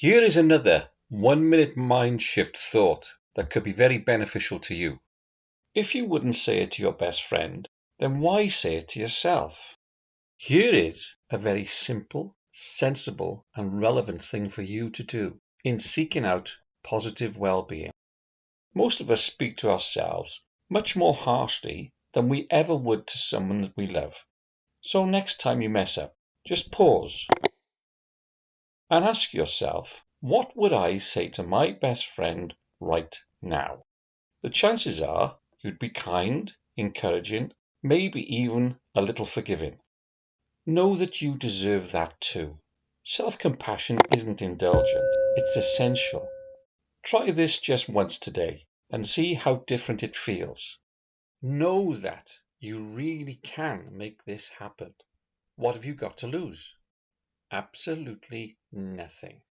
Here is another 1 minute mind shift thought that could be very beneficial to you. If you wouldn't say it to your best friend, then why say it to yourself? Here is a very simple, sensible, and relevant thing for you to do in seeking out positive well-being. Most of us speak to ourselves much more harshly than we ever would to someone that we love. So next time you mess up, just pause and ask yourself, what would I say to my best friend right now? The chances are you'd be kind, encouraging, maybe even a little forgiving. Know that you deserve that too. Self-compassion isn't indulgent, it's essential. Try this just once today and see how different it feels. Know that you really can make this happen. What have you got to lose? Absolutely nothing.